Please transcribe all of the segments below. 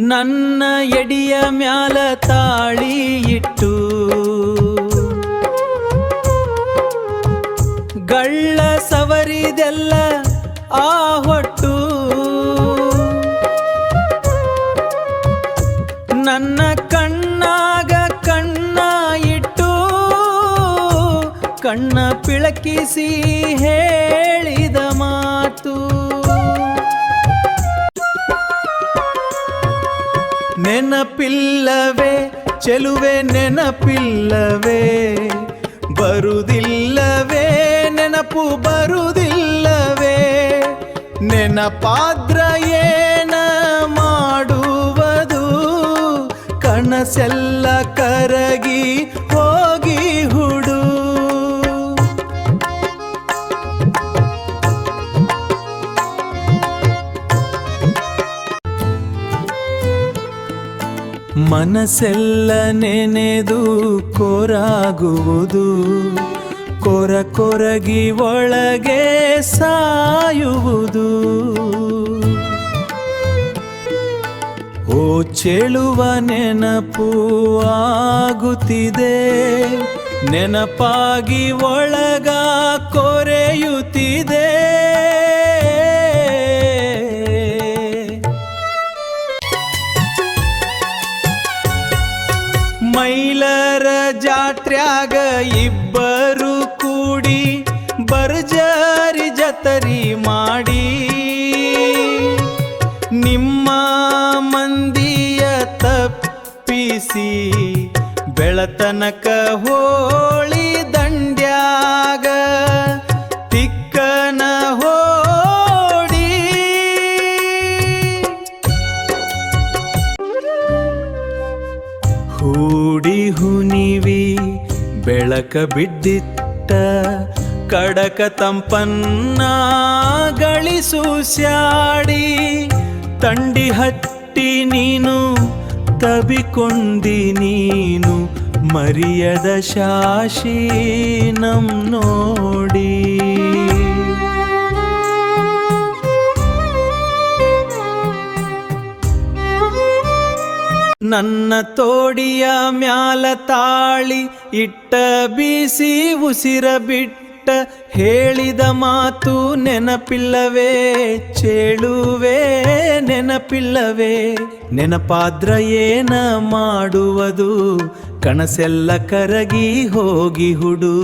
ನನ್ನ ಎಡಿಯ ಮ್ಯಾಲ ತಾಳಿ ಇಟ್ಟು ಗಳ್ಳ ಸವರಿದೆಲ್ಲ ಆ ಹೊಟ್ಟು ನನ್ನ ಕಣ್ಣಾಗ ಕಣ್ಣ ಇಟ್ಟು ಕಣ್ಣ ಪಿಳಕಿಸಿ ಹೇಳಿದ ಮಾತು ನೆನಪಿಲ್ಲವೇ ಚೆಲುವೆ ನೆನಪಿಲ್ಲವೇ ಬರುವುದಿಲ್ಲವೇ ನೆನಪು ಬರುವುದಿಲ್ಲವೇ ನೆನಪಾದ್ರ ಏನ ಮಾಡುವುದು ಕನಸೆಲ್ಲ ಕರಗಿ ಹೋಗಿ ಹುಡು ಮನಸ್ಸೆಲ್ಲ ನೆನೆದು ಕೊರಾಗುವುದು ಕೊರಗಿ ಒಳಗೆ ಸಾಯುವುದು ಓ ಚೆಳುವ ನೆನಪು ಆಗುತ್ತಿದೆ ನೆನಪಾಗಿ ಒಳಗ ಕೊರೆಯುತ್ತಿದೆ ಮೈಲರ ಜಾತ್ರ್ಯಾಗ ಇಬ್ಬರು ಕೂಡಿ ಬರ್ಜರಿ ಜತರಿ ಮಾಡಿ ನಿಮ್ಮ ಮಂದಿಯ ತಪ್ಪಿಸಿ ಬೆಳತನಕ ಹೋಳಿ ದಂಡ್ಯಾಗ ತಿಕ್ಕನ ಹೋಡಿ ಹೂಡಿ ಹುನಿವಿ ಬೆಳಕ ಬಿದ್ದಿಟ್ಟ ಕಡಕ ತಂಪನ್ನ ಗಳಿಸು ಸ್ಯಾಡಿ ತಂಡಿ ಹಟ್ಟಿ ನೀನು ತಬಿಕೊಂಡಿ ನೀನು ಮರಿಯದ ಶಾಶಿ ನಮ್ ನೋಡಿ ನನ್ನ ತೋಡಿಯ ಮ್ಯಾಲ ತಾಳಿ ಇಟ್ಟ ಬೀಸಿ ಉಸಿರ ಬಿಟ್ಟ ಹೇಳಿದ ಮಾತು ನೆನಪಿಲ್ಲವೇ ಚೇಳುವೆ ನೆನಪಿಲ್ಲವೇ ನೆನಪಾದ್ರ ಏನ ಮಾಡುವುದು ಕನಸೆಲ್ಲ ಕರಗಿ ಹೋಗಿ ಹುಡು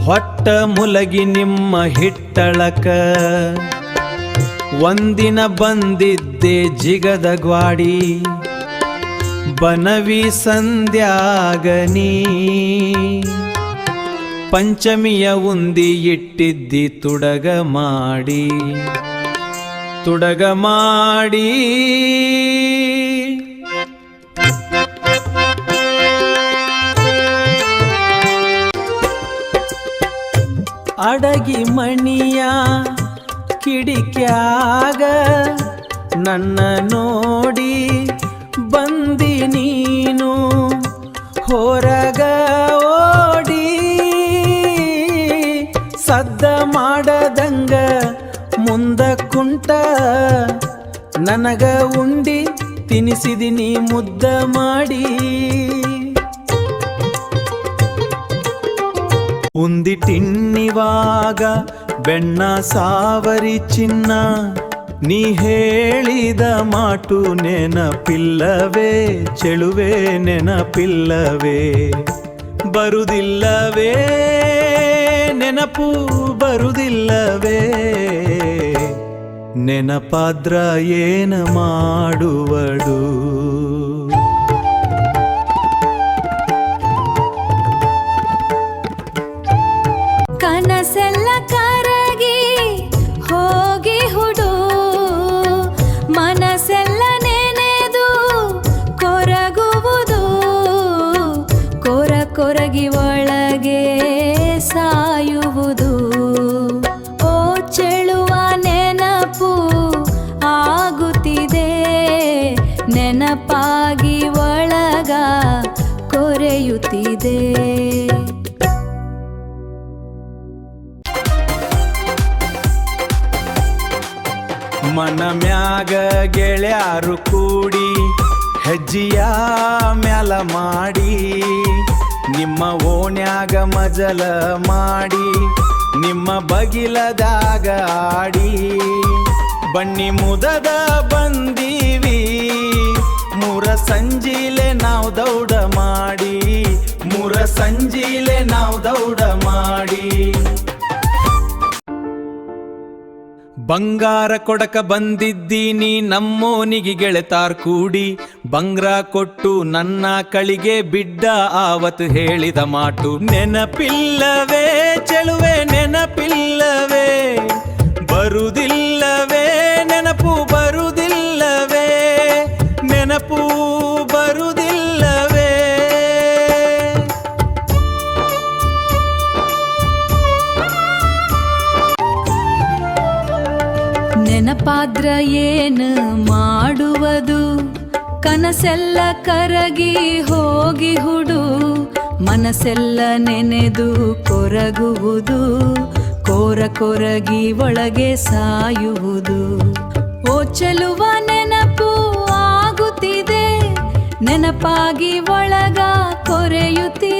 ಹೊಟ್ಟ ಮುಲಗಿ ನಿಮ್ಮ ಹಿಟ್ಟಳಕ ಒಂದಿನ ಬಂದಿದ್ದೆ ಜಿಗದ ಗ್ವಾಡಿ ಬನವಿ ಸಂಧ್ಯಾಗನಿ ಪಂಚಮಿಯ ಉಂದಿ ಇಟ್ಟಿದ್ದಿ ತುಡಗ ಮಾಡಿ ಅಡಗಿ ಮಣಿಯ ಕಿಡಿಕ್ಯಾಗ ನನ್ನ ನೋಡಿ ಬಂದಿ ನೀನು ಹೊರಗ ಓಡಿ ಸದ್ದ ಮಾಡದಂಗ ಮುಂದ ಕುಂಟ ನನಗ ಉಂಡಿ ತಿನಿಸಿದಿನಿ ಮುದ್ದ ಮಾಡಿ ಉಂದಿ ಟಿನ್ನಿವಾಗ ಬೆಣ್ಣ ಸಾವರಿ ಚಿನ್ನ ನೀ ಹೇಳಿದ ಮಾಟು ನೆನಪಿಲ್ಲವೇ ಚೆಳುವೆ ನೆನಪಿಲ್ಲವೇ ಬರುವುದಿಲ್ಲವೇ ನೆನಪು ಬರುವುದಿಲ್ಲವೇ ನೆನಪಾದ್ರ ಏನ ಮಾಡುವಡು ಕನಸೆಲ್ಲ ನೆನೆದು ಕೊರಗುವುದು, ಕೊರಗಿ ಒಳಗೆ ಸಾಯುವುದು. ಓ ಚೆಳುವ ನೆನಪು ಆಗುತ್ತಿದೆ, ನೆನಪಾಗಿ ಒಳಗ ಕೊರೆಯುತ್ತಿದೆ. ಮನ ಮ್ಯಾಗ ಗೆಳೆಯಾರು ಕೂಡಿ ಹೆಜ್ಜಿಯ ಮ್ಯಾಲ ಮಾಡಿ, ನಿಮ್ಮ ಓಣ್ಯಾಗ ಮಜಲ ಮಾಡಿ, ನಿಮ್ಮ ಬಗಿಲದಾಗ ಆಡಿ, ಬನ್ನಿ ಮುದದ ಬಂದೀವಿ ಮೂರ ಸಂಜೀಲೆ ನಾವು ದೌಡ ಮಾಡಿ, ಮೂರ ಸಂಜೀಲೆ ನಾವು ದೌಡ ಮಾಡಿ. ಬಂಗಾರ ಕೊಡಕ ಬಂದಿದ್ದೀನಿ ನಮ್ಮೋನಿಗೆ ಗೆಳೆತಾರ್ ಕೂಡಿ, ಬಂಗ್ರ ಕೊಟ್ಟು ನನ್ನ ಕಳಿಗೆ ಬಿಡ್ಡ ಆವತ್ತು ಹೇಳಿದ ಮಾತು ನೆನಪಿಲ್ಲವೇ ಚೆಲುವೆ, ನೆನಪಿಲ್ಲವೇ ಬರುವುದಿಲ್ಲವೇ, ನೆನಪು ಬರುವುದಿಲ್ಲವೇ, ನೆನಪು ಬರುವುದಿಲ್ಲವೇ. ನೆನಪಾದ್ರ ಏನು ಮಾಡುವುದು, ಕನಸೆಲ್ಲ ಕರಗಿ ಹೋಗಿ ಹುಡು, ಮನಸ್ಸೆಲ್ಲ ನೆನೆದು ಕೊರಗುವುದು, ಕೊರಗಿ ಒಳಗೆ ಸಾಯುವುದು. ಓ ಚೆಲುವ ನೆನಪು ಆಗುತ್ತಿದೆ, ನೆನಪಾಗಿ ಒಳಗ ಕೊರೆಯುತ್ತಿದೆ.